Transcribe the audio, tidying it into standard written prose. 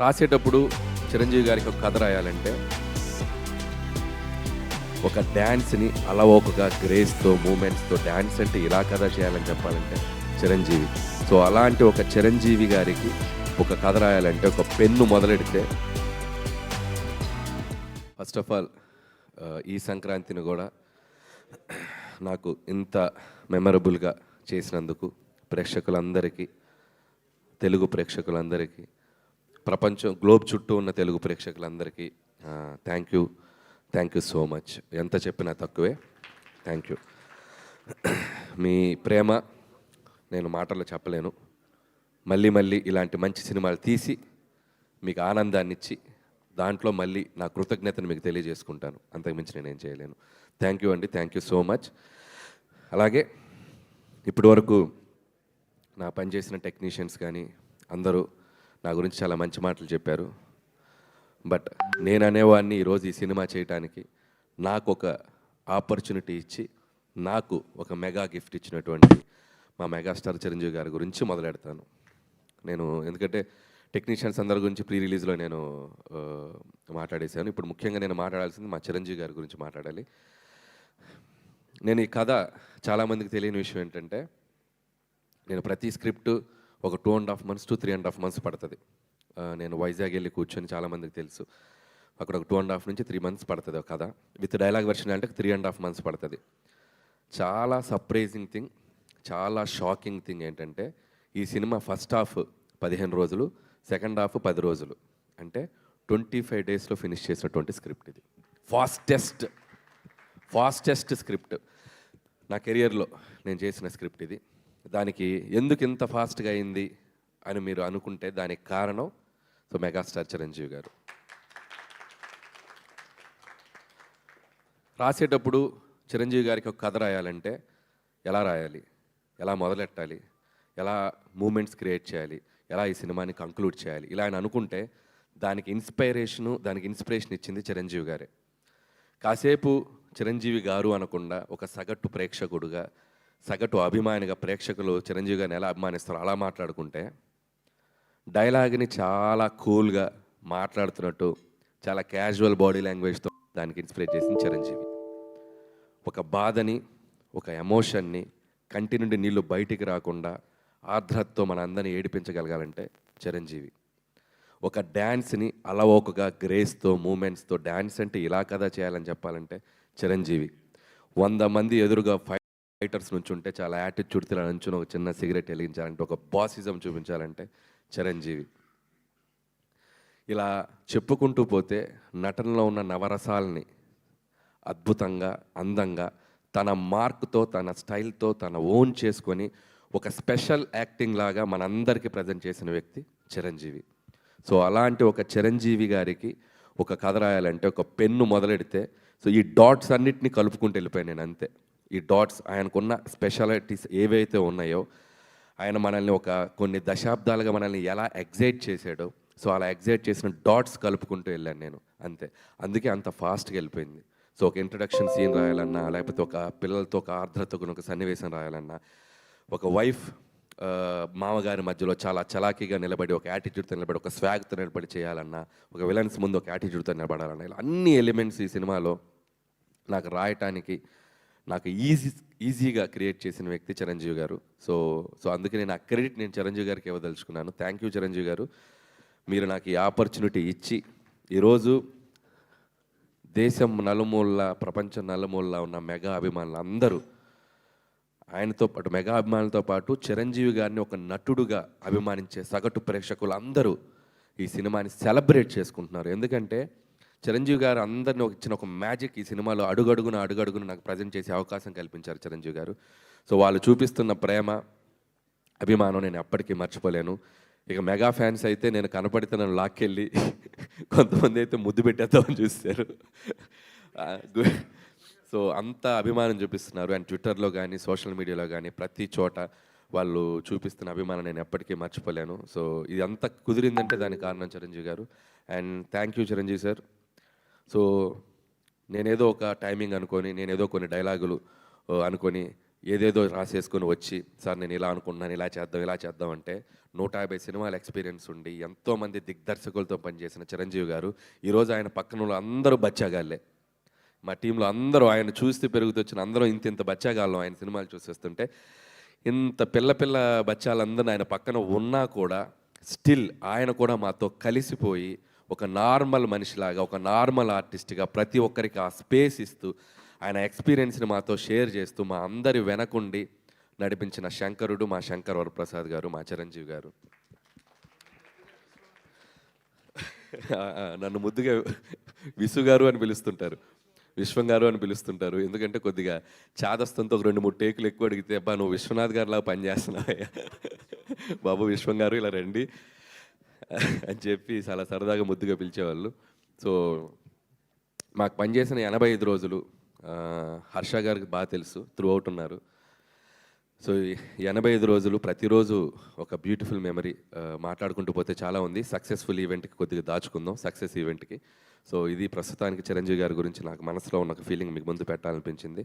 రాసేటప్పుడు చిరంజీవి గారికి ఒక కథ రాయాలంటే ఒక డ్యాన్స్ని అలవోకగా గ్రేస్తో మూమెంట్స్తో డ్యాన్స్ అంటే ఇలా కథ చేయాలని చెప్పాలంటే చిరంజీవి. సో అలాంటి ఒక చిరంజీవి గారికి ఒక కథ రాయాలంటే ఒక పెన్ను మొదలెడితే ఫస్ట్ ఆఫ్ ఆల్ ఈ సంక్రాంతిని కూడా నాకు ఇంత మెమరబుల్గా చేసినందుకు ప్రేక్షకులందరికీ, తెలుగు ప్రేక్షకులందరికీ, ప్రపంచం గ్లోబ్ చుట్టూ ఉన్న తెలుగు ప్రేక్షకులందరికీ థ్యాంక్ యూ సో మచ్. ఎంత చెప్పినా తక్కువే. Thank you. మీ ప్రేమ నేను మాటల్లో చెప్పలేను. మళ్ళీ మళ్ళీ ఇలాంటి మంచి సినిమాలు తీసి మీకు ఆనందాన్ని ఇచ్చి దాంట్లో మళ్ళీ నా కృతజ్ఞతను మీకు తెలియజేసుకుంటాను. అంతకుమించి నేనేం చేయలేను. థ్యాంక్ యూ అండి. Thank you so much. అలాగే ఇప్పటి వరకు నా పనిచేసిన టెక్నీషియన్స్ కానీ అందరూ నా గురించి చాలా మంచి మాటలు చెప్పారు. బట్ నేను అనేవాడిని ఈరోజు ఈ సినిమా చేయడానికి నాకు ఒక ఆపర్చునిటీ ఇచ్చి నాకు ఒక మెగా గిఫ్ట్ ఇచ్చినటువంటి మా మెగాస్టార్ చిరంజీవి గారి గురించి మొదలెడతాను నేను. ఎందుకంటే టెక్నీషియన్స్ అందరి గురించి ప్రీ రిలీజ్లో నేను మాట్లాడేశాను. ఇప్పుడు ముఖ్యంగా నేను మాట్లాడాల్సింది మా చిరంజీవి గారి గురించి మాట్లాడాలి. నేను ఈ కథ చాలామందికి తెలియని విషయం ఏంటంటే, నేను ప్రతి స్క్రిప్ట్ ఒక 2.5 months to 3.5 months పడుతుంది. నేను వైజాగ్ వెళ్ళి కూర్చొని, చాలామందికి తెలుసు, అక్కడ ఒక 2.5 నుంచి 3 months పడుతుంది ఒక కథ. విత్ డైలాగ్ వెర్షన్ అంటే 3.5 months పడుతుంది. చాలా సర్ప్రైజింగ్ థింగ్, చాలా షాకింగ్ థింగ్ ఏంటంటే, ఈ సినిమా ఫస్ట్ హాఫ్ 15 రోజులు, సెకండ్ హాఫ్ 10 రోజులు, అంటే 25 daysలో ఫినిష్ చేసినటువంటి స్క్రిప్ట్ ఇది. ఫాస్టెస్ట్ స్క్రిప్ట్ నా కెరియర్లో నేను చేసిన స్క్రిప్ట్ ఇది. దానికి ఎందుకు ఇంత ఫాస్ట్గా అయింది అని మీరు అనుకుంటే దానికి కారణం మెగాస్టార్ చిరంజీవి గారు. రాసేటప్పుడు చిరంజీవి గారికి ఒక కథ రాయాలంటే ఎలా రాయాలి, ఎలా మొదలెట్టాలి, ఎలా మూమెంట్స్ క్రియేట్ చేయాలి, ఎలా ఈ సినిమాని కంక్లూడ్ చేయాలి, ఇలా ఆయన అనుకుంటే దానికి ఇన్స్పిరేషన్ ఇచ్చింది చిరంజీవి గారే. కాసేపు చిరంజీవి గారు అనకుండా ఒక సగటు ప్రేక్షకుడుగా, సగటు అభిమానిగా ప్రేక్షకులు చిరంజీవి గారిని ఎలా అభిమానిస్తారో అలా మాట్లాడుకుంటే, డైలాగ్ని చాలా కూల్గా మాట్లాడుతున్నట్టు చాలా క్యాజువల్ బాడీ లాంగ్వేజ్తో దానికి ఇన్స్పిరేట్ చేసింది చిరంజీవి. ఒక బాధని, ఒక ఎమోషన్ని, కంటి నుండి నీళ్ళు బయటికి రాకుండా ఆర్ద్రతతో మన అందరినీ ఏడిపించగలగాలంటే చిరంజీవి. ఒక డ్యాన్స్ని అలవోకగా గ్రేస్తో మూమెంట్స్తో డ్యాన్స్ అంటే ఇలా కదా చేయాలని చెప్పాలంటే చిరంజీవి. 100 మంది ఎదురుగా ఫైటర్స్ నుంచి ఉంటే చాలా యాటిట్యూడ్తో నుంచుని ఒక చిన్న సిగరెట్ వెలిగించాలంటే, ఒక బాసిజం చూపించాలంటే చిరంజీవి. ఇలా చెప్పుకుంటూ పోతే నటనలో ఉన్న నవరసాలని అద్భుతంగా, అందంగా, తన మార్క్తో, తన స్టైల్తో, తన ఓన్ చేసుకొని ఒక స్పెషల్ యాక్టింగ్ లాగా మనందరికీ ప్రజెంట్ చేసిన వ్యక్తి చిరంజీవి. సో అలాంటి ఒక చిరంజీవి గారికి ఒక కథ రాయాలంటే ఒక పెన్ను మొదలెడితే, ఈ డాట్స్ అన్నిటినీ కలుపుకుంటూ వెళ్ళిపోయాను నేను, అంతే. ఈ డాట్స్ ఆయనకున్న స్పెషాలిటీస్ ఏవైతే ఉన్నాయో, ఆయన మనల్ని కొన్ని దశాబ్దాలుగా మనల్ని ఎలా ఎగ్జైట్ చేశాడో, అలా ఎగ్జైట్ చేసిన డాట్స్ కలుపుకుంటూ వెళ్ళాను నేను, అంతే. అందుకే అంత ఫాస్ట్గా వెళ్ళిపోయింది. ఒక ఇంట్రడక్షన్ సీన్ రాయాలన్నా, లేకపోతే ఒక పిల్లలతో ఒక ఆర్ద్రతతో ఒక సన్నివేశం రాయాలన్నా, ఒక వైఫ్ మామగారి మధ్యలో చాలా చలాకీగా నిలబడి, ఒక యాటిట్యూడ్తో నిలబడి, ఒక స్వాగ్తో నిలబడి చేయాలన్నా, ఒక విలన్స్ ముందు ఒక యాటిట్యూడ్తో నిలబడాలన్నా, ఇలా అన్ని ఎలిమెంట్స్ ఈ సినిమాలో నాకు రాయటానికి నాకు ఈజీగా క్రియేట్ చేసిన వ్యక్తి చిరంజీవి గారు. అందుకే నేను ఆ క్రెడిట్ నేను చిరంజీవి గారికి ఇవ్వదలుచుకున్నాను. థ్యాంక్ యూ చిరంజీవి గారు. మీరు నాకు ఈ ఆపర్చునిటీ ఇచ్చి ఈరోజు దేశం నలుమూల, ప్రపంచం నలుమూల ఉన్న మెగా అభిమానులు అందరూ ఆయనతో పాటు, మెగా అభిమానులతో పాటు చిరంజీవి గారిని ఒక నటుడుగా అభిమానించే సగటు ప్రేక్షకులు అందరూ ఈ సినిమాని సెలబ్రేట్ చేసుకుంటున్నారు. ఎందుకంటే చిరంజీవి గారు అందరినీ ఇచ్చిన ఒక మ్యాజిక్ ఈ సినిమాలో అడుగడుగున నాకు ప్రజెంట్ చేసే అవకాశం కల్పించారు చిరంజీవి గారు. వాళ్ళు చూపిస్తున్న ప్రేమ, అభిమానం నేను ఎప్పటికీ మర్చిపోలేను. ఇక మెగా ఫ్యాన్స్ అయితే నేను కనపడితే నన్ను లాక్కెళ్ళి కొంతమంది అయితే ముద్దు పెట్టేద్దామని చూస్తారు. అంత అభిమానం చూపిస్తున్నారు. అండ్ ట్విట్టర్లో కానీ, సోషల్ మీడియాలో కానీ, ప్రతి చోట వాళ్ళు చూపిస్తున్న అభిమానం నేను ఎప్పటికీ మర్చిపోలేను. ఇది అంతా కుదిరిందంటే దానికి కారణం చిరంజీవి గారు. And thank you Chiranjeevi sir. నేనేదో ఒక టైమింగ్ అనుకొని, నేనేదో కొన్ని డైలాగులు అనుకొని ఏదేదో రాసేసుకొని వచ్చి సార్ నేను ఇలా అనుకుంటున్నాను, ఇలా చేద్దాం అంటే 150 సినిమాల ఎక్స్పీరియన్స్ ఉండి ఎంతోమంది దిగ్దర్శకులతో పనిచేసిన చిరంజీవి గారు ఈరోజు ఆయన పక్కన వాళ్ళు అందరూ బచ్చాగాళ్ళే. మా టీంలో అందరూ ఆయన చూస్తూ పెరుగుతొచ్చిన అందరం ఇంత బచ్చాగాళ్ళం ఆయన సినిమాలు చూసేస్తుంటే, ఇంత పిల్ల బచ్చాలందరూ ఆయన పక్కన ఉన్నా కూడా స్టిల్ ఆయన కూడా మాతో కలిసిపోయి ఒక నార్మల్ మనిషిలాగా, ఒక నార్మల్ ఆర్టిస్ట్గా ప్రతి ఒక్కరికి ఆ స్పేస్ ఇస్తూ ఆయన ఎక్స్పీరియన్స్ని మాతో షేర్ చేస్తూ మా అందరి వెనకుండి నడిపించిన శంకరుడు మా శంకర్ వరప్రసాద్ గారు, మా చిరంజీవి గారు. నన్ను ముద్దుగా విసు గారు అని పిలుస్తుంటారు, విశ్వం గారు అని పిలుస్తుంటారు. ఎందుకంటే కొద్దిగా చాదస్తంతో ఒక 2-3 టేకులు ఎక్కువ అడిగితే అబ్బా నువ్వు విశ్వనాథ్ గారిలా పనిచేస్తున్నావయ్యా బాబు విశ్వం గారు ఇలా రండి అని చెప్పి చాలా సరదాగా ముద్దుగా పిలిచేవాళ్ళు. సో మాకు పనిచేసిన 85 రోజులు హర్ష గారికి బాగా తెలుసు, త్రూ అవుట్ ఉన్నారు. సో 85 రోజులు ప్రతిరోజు ఒక బ్యూటిఫుల్ మెమరీ. మాట్లాడుకుంటూ పోతే చాలా ఉంది. సక్సెస్ఫుల్ ఈవెంట్కి కొద్దిగా దాచుకుందాం, సక్సెస్ ఈవెంట్కి. సో ఇది ప్రస్తుతానికి చిరంజీవి గారి గురించి నాకు మనసులో ఉన్న ఒక ఫీలింగ్ మీకు ముందు పెట్టాలనిపించింది.